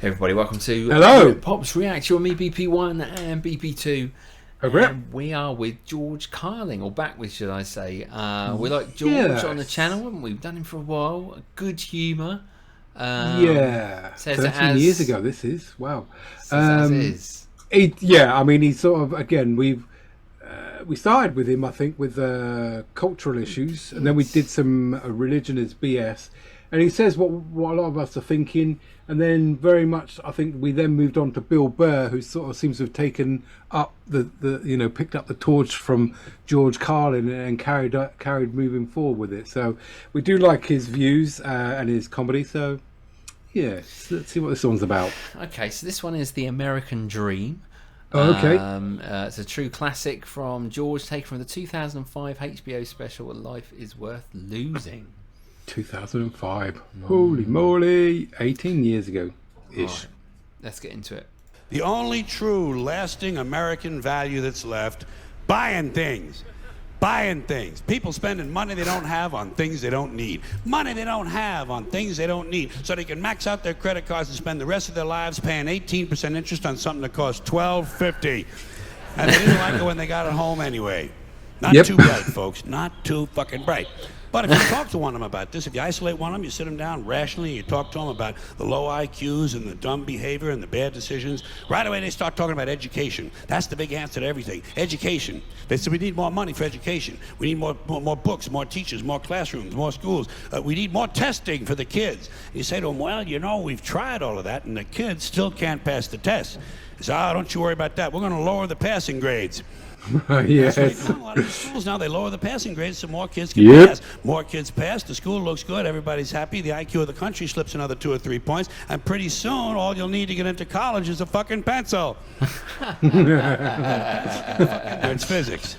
Hey everybody, welcome to Hello. Pops Reaction with me, BP1 and BP2. And we are with Georg Carlin, or back with, should I say. We like George on the channel, haven't we? We've done him for a while. Good humour. Yeah, 13 years ago this is. Wow. As is. I mean, he's sort of, again, we started with him, I think, with cultural issues, and then we did some religion as BS. And he says what a lot of us are thinking, and then very much I think we then moved on to Bill Burr, who sort of seems to have taken up picked up the torch from Georg Carlin and carried moving forward with it. So we do like his views and his comedy. So yeah, let's see what this one's about. Okay, so this one is The American Dream. Oh, okay. It's a true classic from Georg, taken from the 2005 HBO special Life is Worth Losing. 2005. Holy moly, 18 years ago ish. Right, let's get into it. The only true lasting American value that's left: buying things. People spending money they don't have on things they don't need. Money they don't have on things they don't need, so they can max out their credit cards and spend the rest of their lives paying 18% interest on something that costs $12.50. And they didn't like it when they got it home anyway. Not too bright, folks. Not too fucking bright. But if you talk to one of them about this, if you isolate one of them, you sit them down rationally, you talk to them about the low IQs and the dumb behavior and the bad decisions, right away they start talking about education. That's the big answer to everything. Education. They say we need more money for education. We need more books, more teachers, more classrooms, more schools. We need more testing for the kids. And you say to them, well, you know, we've tried all of that, and the kids still can't pass the tests. They say, don't you worry about that. We're going to lower the passing grades. Yes. A lot of schools now, they lower the passing grades so more kids can pass. More kids pass, the school looks good, everybody's happy, the IQ of the country slips another 2 or 3 points, and pretty soon all you'll need to get into college is a fucking pencil. It's physics.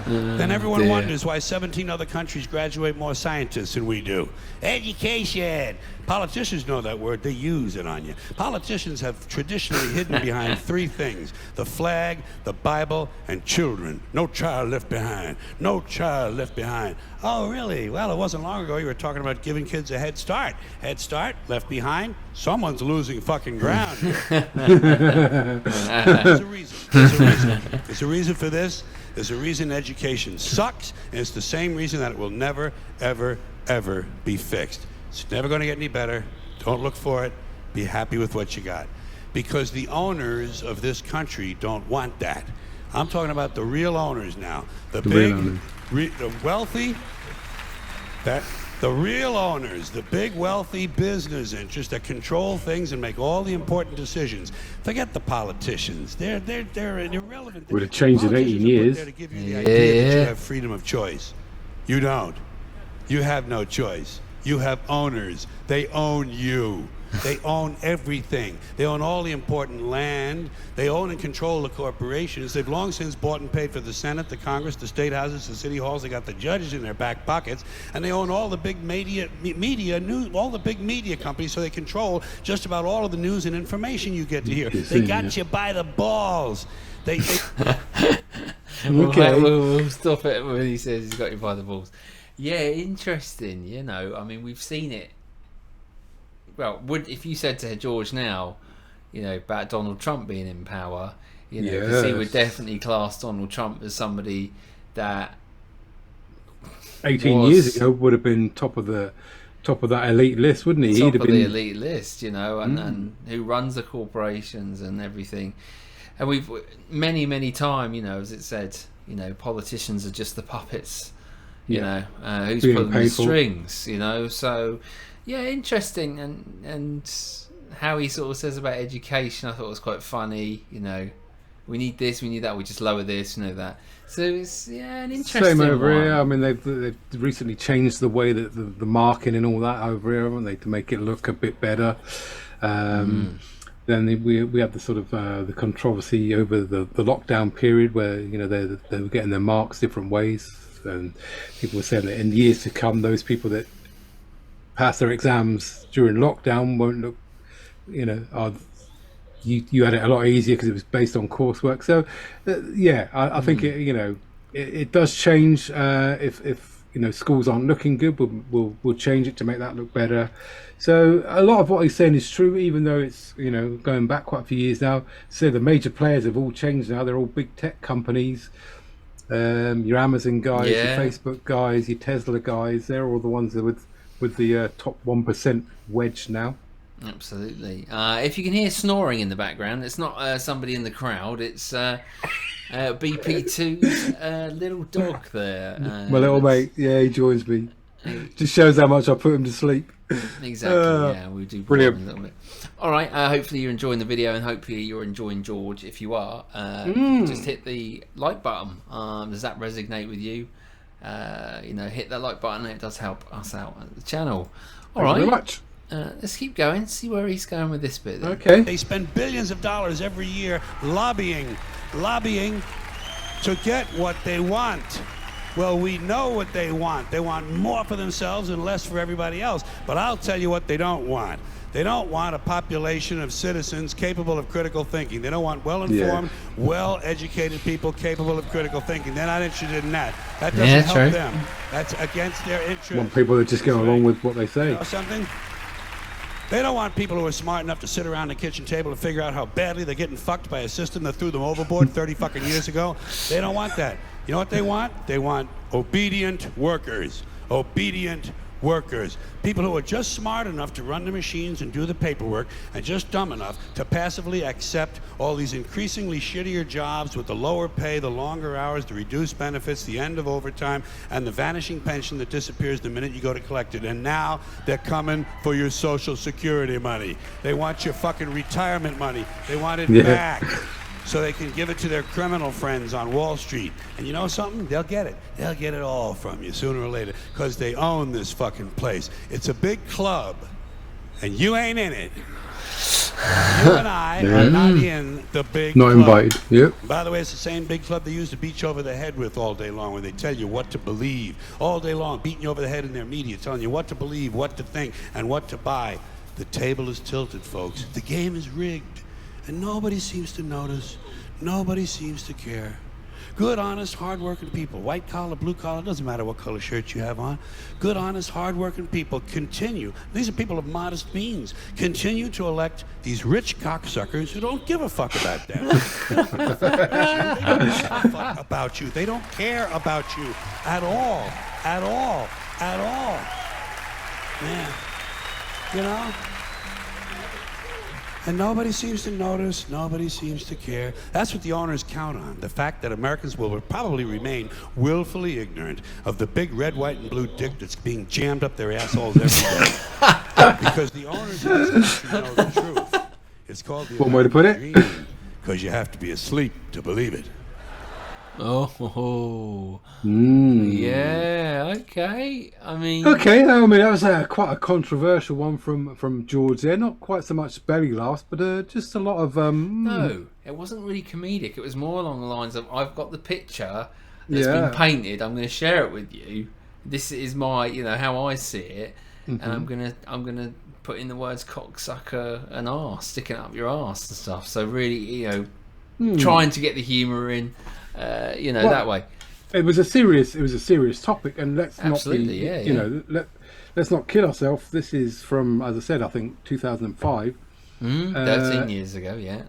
Then everyone wonders why 17 other countries graduate more scientists than we do. Education. Politicians know that word. They use it on you. Politicians have traditionally hidden behind 3 things: the flag, the Bible, and children. No child left behind. No child left behind. Oh, really? Well, it wasn't long ago you were talking about giving kids a head start. Head start, left behind. Someone's losing fucking ground here. There's a reason. There's a reason for this. There's a reason education sucks, and it's the same reason that it will never, ever, ever be fixed. It's never going to get any better. Don't look for it. Be happy with what you got. Because the owners of this country don't want that. I'm talking about the real owners now. The wealthy, the real owners, the big wealthy business interests that control things and make all the important decisions. Forget the politicians. They're irrelevant. Would have changed in 18 years. To give you the idea that you have freedom of choice. You don't. You have no choice. You have owners. They own you. They own everything. They own all the important land. They own and control the corporations. They've long since bought and paid for the Senate, the Congress, the state houses, the city halls. They got the judges in their back pockets, and they own all the big media news, all the big media companies. So they control just about all of the news and information you get to hear. They got you by the balls. They Okay, we'll stop it when he says he's got you by the balls. Yeah, interesting. You know, I mean, we've seen it. Well, if you said to George now, you know, about Donald Trump being in power, you know, because he would definitely class Donald Trump as somebody that 18 years ago would have been top of that elite list, wouldn't he? Top of the elite list, you know, and who runs the corporations and everything. And we've many time, you know, as it said, you know, politicians are just the puppets, you know, who's pulling the strings, you know. So yeah, interesting. And how he sort of says about education, I thought was quite funny. You know, we need this, we need that, we just lower this, you know, that. So it's an interesting same over one. here. I mean, they've recently changed the way that the marking and all that over here, haven't they, to make it look a bit better. Then we had the sort of the controversy over the lockdown period, where, you know, they were getting their marks different ways, and people were saying that in years to come, those people that pass their exams during lockdown won't look, you know, you had it a lot easier because it was based on coursework. So I think it, you know, it does change if schools aren't looking good. We'll change it to make that look better. So a lot of what he's saying is true, even though it's going back quite a few years now. So the major players have all changed now. They're all big tech companies. Your Amazon guys, your Facebook guys, your Tesla guys. They're all the ones that with the top 1% wedge now. Absolutely. If you can hear snoring in the background, it's not somebody in the crowd. It's BP2's little dog there. My little mate. Yeah, he joins me. Just shows how much I put him to sleep. Exactly. Yeah, we do. Brilliant. A little bit. All right. Hopefully you're enjoying the video, and hopefully you're enjoying George. If you are, just hit the like button. Does that resonate with you? Hit that like button. It does help us out at the channel. All right. Thank you very much. Let's keep going. See where he's going with this bit. Then. Okay. They spend billions of dollars every year lobbying to get what they want. Well, we know what they want. They want more for themselves and less for everybody else. But I'll tell you what they don't want. They don't want a population of citizens capable of critical thinking. They don't want well-informed, well-educated people capable of critical thinking. They're not interested in that. That doesn't help them. That's against their interest. Want people that just go along with what they say. You know something? They don't want people who are smart enough to sit around the kitchen table and figure out how badly they're getting fucked by a system that threw them overboard 30 fucking years ago. They don't want that. You know what they want? They want obedient workers. Obedient workers. People who are just smart enough to run the machines and do the paperwork, and just dumb enough to passively accept all these increasingly shittier jobs with the lower pay, the longer hours, the reduced benefits, the end of overtime, and the vanishing pension that disappears the minute you go to collect it. And now they're coming for your Social Security money. They want your fucking retirement money. They want it back. So they can give it to their criminal friends on Wall Street. And you know something? They'll get it. They'll get it all from you sooner or later, because they own this fucking place. It's a big club, and you ain't in it. You and I are not in the big club. Not invited. Yep. By the way, it's the same big club they use to beat you over the head with all day long, when they tell you what to believe. All day long, beating you over the head in their media, telling you what to believe, what to think, and what to buy. The table is tilted, folks. The game is rigged. And nobody seems to notice. Nobody seems to care. Good, honest, hard-working people, white collar, blue collar, doesn't matter what color shirt you have on. Good, honest, hard-working people continue. These are people of modest means. Continue to elect these rich cocksuckers who don't give a fuck about them. They don't give a fuck about you. They don't care about you at all. At all. At all. Man. You know? And nobody seems to notice, nobody seems to care. That's what the owners count on, the fact that Americans will probably remain willfully ignorant of the big red, white, and blue dick that's being jammed up their assholes every day. Because the owners of this country know the truth. It's called the One way to put it. Because you have to be asleep to believe it. Yeah, okay. I mean, that was quite a controversial one from George there. Not quite so much belly laughs, but just a lot of no, it wasn't really comedic. It was more along the lines of, I've got the picture that's been painted. I'm going to share it with you. This is my, how I see it, and I'm gonna put in the words cocksucker and arse, sticking up your arse and stuff. So really, trying to get the humour in. That way. It was a serious topic, and let's not kill ourselves. This is from, as I said, I think 2005. 13 years ago, yeah.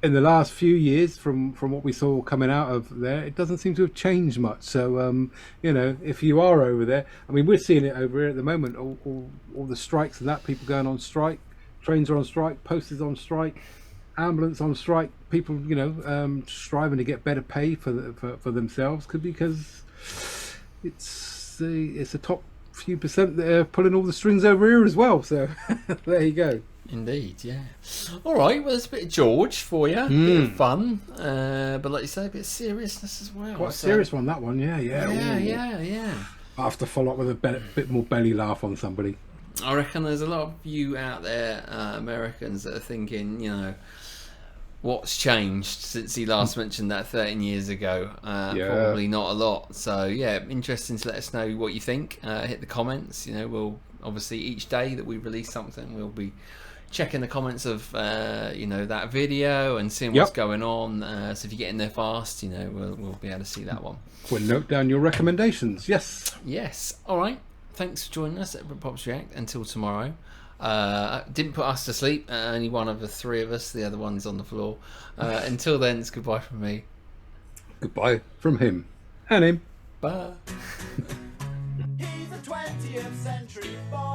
In the last few years, from what we saw coming out of there, it doesn't seem to have changed much. So, if you are over there, I mean, we're seeing it over here at the moment. All the strikes and that, people going on strike, trains are on strike, posters on strike, ambulance on strike, people striving to get better pay for themselves, because it's the top few percent that are pulling all the strings over here as well. So there you go. Indeed, yeah. All right, well, there's a bit of George for you, a bit of fun, but like you say, a bit of seriousness as well. Quite a serious one, that one. Yeah. I have to follow up with a bit more belly laugh on somebody. I reckon there's a lot of you out there, Americans, that are thinking, what's changed since he last mentioned that 13 years ago? Probably not a lot. So, interesting to let us know what you think. Hit the comments. We'll obviously, each day that we release something, we'll be checking the comments of that video and seeing what's going on. So if you get in there fast, we'll be able to see that one. We'll note down your recommendations. Yes. All right. Thanks for joining us at Pops React. Until tomorrow. Didn't put us to sleep. Only one of the three of us. The other one's on the floor. Until then, it's goodbye from me. Goodbye from him and him. Bye. He's a 20th century boy.